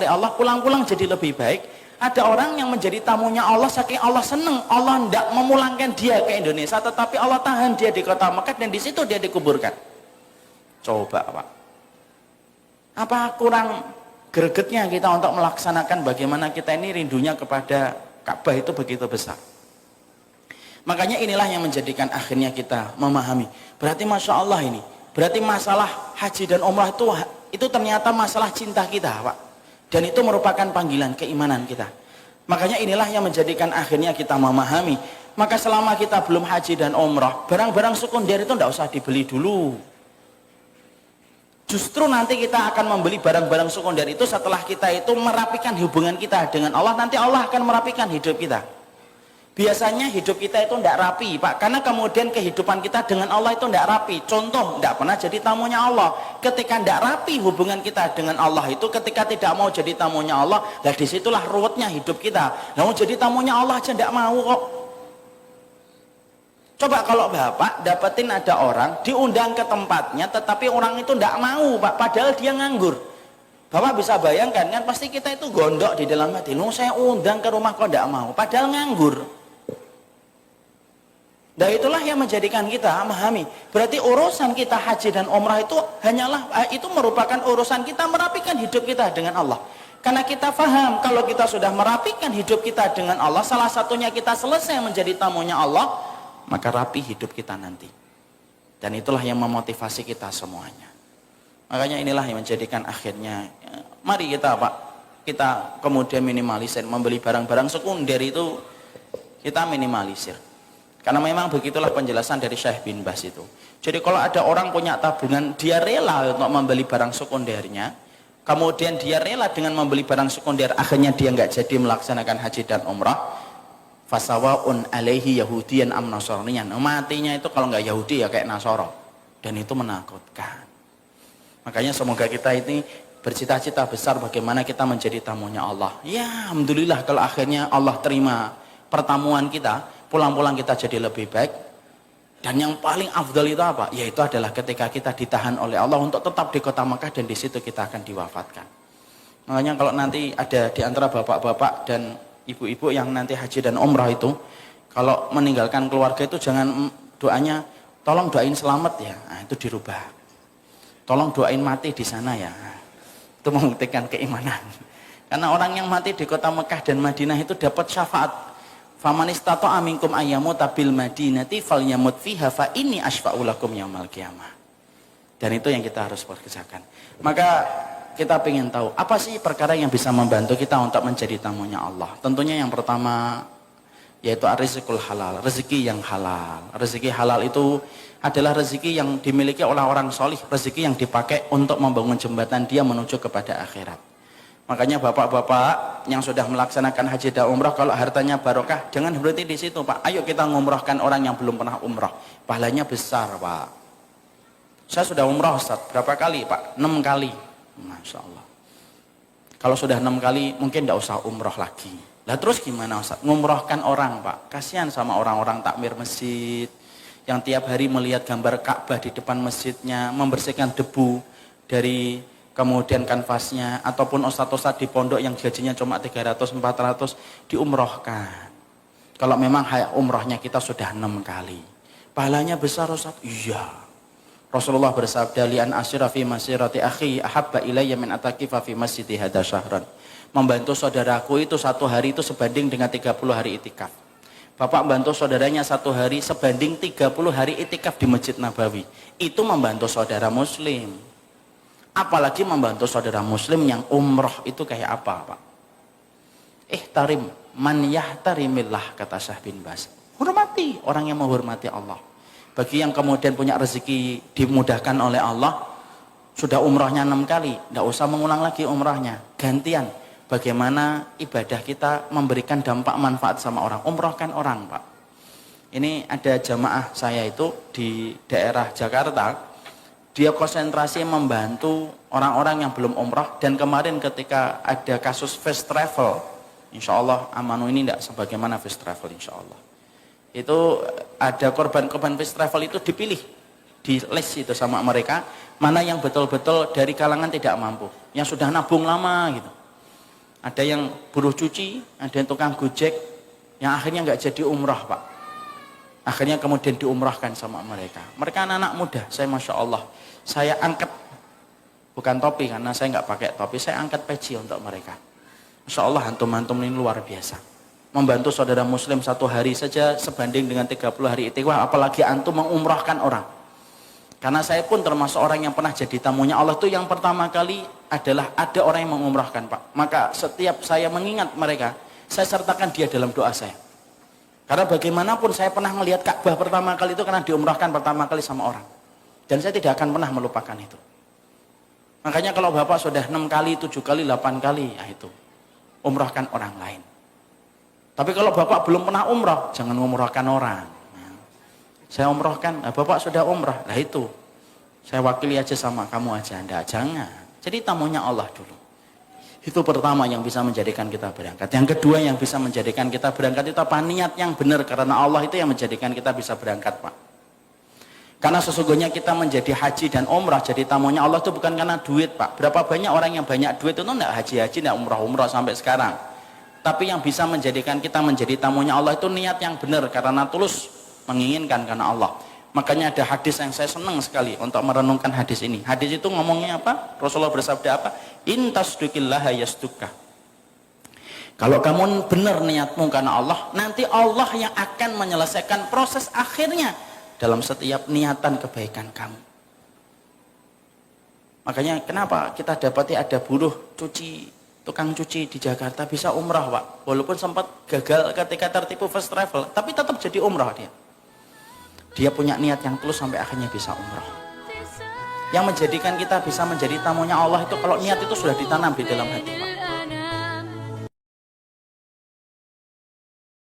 oleh Allah, pulang-pulang jadi lebih baik. Ada orang yang menjadi tamunya Allah, saking Allah seneng, Allah tidak memulangkan dia ke Indonesia, tetapi Allah tahan dia di kota Mekah dan di situ dia dikuburkan. Coba Pak, apa kurang gregetnya kita untuk melaksanakan bagaimana kita ini rindunya kepada Ka'bah itu begitu besar. Makanya inilah yang menjadikan akhirnya kita memahami. Berarti Masya Allah ini, berarti masalah haji dan umrah itu ternyata masalah cinta kita Pak. Dan itu merupakan panggilan keimanan kita. Makanya inilah yang menjadikan akhirnya kita memahami. Maka selama kita belum haji dan umrah, barang-barang sekunder itu tidak usah dibeli dulu. Justru nanti kita akan membeli barang-barang sekunder itu setelah kita itu merapikan hubungan kita dengan Allah. Nanti Allah akan merapikan hidup kita. Biasanya hidup kita itu tidak rapi Pak, karena kemudian kehidupan kita dengan Allah itu tidak rapi. Contoh, tidak pernah jadi tamunya Allah. Ketika tidak rapi hubungan kita dengan Allah itu, ketika tidak mau jadi tamunya Allah, lah disitulah ruwetnya hidup kita. Mau jadi tamunya Allah aja tidak mau kok. Coba kalau Bapak dapetin ada orang diundang ke tempatnya, tetapi orang itu tidak mau Pak, padahal dia nganggur. Bapak bisa bayangkan kan, pasti kita itu gondok di dalam hati. Saya undang ke rumah kok tidak mau, padahal nganggur. Dan itulah yang menjadikan kita memahami. Berarti urusan kita haji dan umrah itu itu merupakan urusan kita merapikan hidup kita dengan Allah. Karena kita faham kalau kita sudah merapikan hidup kita dengan Allah, salah satunya kita selesai menjadi tamunya Allah, maka rapi hidup kita nanti. Dan itulah yang memotivasi kita semuanya. Makanya inilah yang menjadikan akhirnya, mari kita Pak, kita kemudian minimalisir, membeli barang-barang sekunder itu kita minimalisir. Karena memang begitulah penjelasan dari Syekh bin Baz itu. Jadi kalau ada orang punya tabungan, dia rela untuk membeli barang sekundernya, kemudian dia rela dengan membeli barang sekunder, akhirnya dia nggak jadi melaksanakan haji dan umrah, fasawaun alaihi yahudiyan am nasraniyan. Matinya itu kalau nggak Yahudi ya kayak Nasoro. Dan itu menakutkan. Makanya semoga kita ini bercita-cita besar bagaimana kita menjadi tamunya Allah. Ya alhamdulillah kalau akhirnya Allah terima pertemuan kita, pulang-pulang kita jadi lebih baik. Dan yang paling afdal itu apa? Yaitu adalah ketika kita ditahan oleh Allah untuk tetap di kota Makkah dan di situ kita akan diwafatkan. Makanya kalau nanti ada di antara bapak-bapak dan ibu-ibu yang nanti haji dan umrah itu, kalau meninggalkan keluarga itu jangan doanya tolong doain selamat ya. Nah, itu dirubah. Tolong doain mati di sana ya. Nah, itu membuktikan keimanan. Karena orang yang mati di kota Mekah dan Madinah itu dapat syafaat. Faman istata'a minkum ayyamuta bil madinati falyamut fiha fa inni asfa'u lakum yaumal qiyamah. Dan itu yang kita harus kerjakan. Maka kita ingin tahu apa sih perkara yang bisa membantu kita untuk menjadi tamunya Allah. Tentunya yang pertama yaitu rizqul halal, rezeki yang halal. Rezeki halal itu adalah rezeki yang dimiliki oleh orang solih, rezeki yang dipakai untuk membangun jembatan dia menuju kepada akhirat. Makanya bapak-bapak yang sudah melaksanakan haji dan umrah, kalau hartanya barokah, jangan berhenti di situ Pak. Ayo kita ngumrahkan orang yang belum pernah umrah. Pahalanya besar Pak. Saya sudah umrah Ustaz, berapa kali Pak? 6 kali. Masya Allah. Kalau sudah 6 kali, mungkin tidak usah umrah lagi. Lah terus gimana Ustaz? Ngumrahkan orang Pak. Kasihan sama orang-orang takmir masjid, yang tiap hari melihat gambar Ka'bah di depan masjidnya, membersihkan debu dari kemudian kanvasnya, ataupun ustadz-ustadz di pondok yang gajinya cuma 300-400 diumrohkan. Kalau memang umrohnya kita sudah 6 kali, pahalanya besar Ustadz. Iya. Rasulullah bersabda, li'an asyira fi masirati akhi ahabba ilayya min atakifa fi masjidi hadha syahran. Membantu saudaraku itu 1 hari itu sebanding dengan 30 hari itikaf. Bapak bantu saudaranya 1 hari sebanding 30 hari itikaf di Masjid Nabawi. Itu membantu saudara muslim. Apalagi membantu saudara muslim yang umroh itu kayak apa Pak? Ihtarim man yahtarimillah, kata Syekh bin Baz. Hormati orang yang menghormati Allah. Bagi yang kemudian punya rezeki dimudahkan oleh Allah, sudah umrohnya 6 kali, tidak usah mengulang lagi umrohnya. Gantian, bagaimana ibadah kita memberikan dampak manfaat sama orang. Umrohkan orang Pak. Ini ada jamaah saya itu di daerah Jakarta. Dia konsentrasi membantu orang-orang yang belum umrah. Dan kemarin ketika ada kasus fast travel, insya Allah Amanu ini tidak sebagaimana fast travel insya Allah. Itu ada korban-korban fast travel itu dipilih, di list itu sama mereka, mana yang betul-betul dari kalangan tidak mampu, yang sudah nabung lama gitu. Ada yang buruh cuci, ada yang tukang gojek, yang akhirnya nggak jadi umrah Pak. Akhirnya kemudian diumrahkan sama mereka. Mereka anak-anak muda, saya Masya Allah. Saya angkat, bukan topi karena saya nggak pakai topi, saya angkat peci untuk mereka. Masya Allah, antum-antum ini luar biasa. Membantu saudara muslim 1 hari saja sebanding dengan 30 hari itikaf, apalagi antum mengumrahkan orang. Karena saya pun termasuk orang yang pernah jadi tamunya Allah, itu yang pertama kali adalah ada orang yang mengumrahkan Pak. Maka setiap saya mengingat mereka, saya sertakan dia dalam doa saya. Karena bagaimanapun saya pernah melihat Ka'bah pertama kali itu karena diumrahkan pertama kali sama orang. Dan saya tidak akan pernah melupakan itu. Makanya kalau Bapak sudah 6 kali, 7 kali, 8 kali, ya itu. Umrahkan orang lain. Tapi kalau Bapak belum pernah umrah, jangan umrahkan orang. Saya umrahkan, nah Bapak sudah umrah, lah itu. Saya wakili aja sama kamu aja, enggak, jangan. Jadi tamunya Allah dulu. Itu pertama yang bisa menjadikan kita berangkat. Yang kedua yang bisa menjadikan kita berangkat itu apa? Niat yang benar, karena Allah itu yang menjadikan kita bisa berangkat Pak. Karena sesungguhnya kita menjadi haji dan umrah, jadi tamunya Allah itu bukan karena duit Pak. Berapa banyak orang yang banyak duit itu enggak haji-haji, enggak umrah-umrah sampai sekarang. Tapi yang bisa menjadikan kita menjadi tamunya Allah itu niat yang benar, karena tulus menginginkan karena Allah. Makanya ada hadis yang saya senang sekali untuk merenungkan hadis ini. Hadis itu ngomongnya apa? Rasulullah bersabda apa? In tasduqillaha yasduka. Kalau kamu benar niatmu karena Allah, nanti Allah yang akan menyelesaikan proses akhirnya dalam setiap niatan kebaikan kamu. Makanya kenapa kita dapati ada buruh cuci, tukang cuci di Jakarta bisa umrah Pak. Walaupun sempat gagal ketika tertipu first travel, tapi tetap jadi umrah dia. Dia punya niat yang tulus sampai akhirnya bisa umrah. Yang menjadikan kita bisa menjadi tamunya Allah itu kalau niat itu sudah ditanam di dalam hati Pak.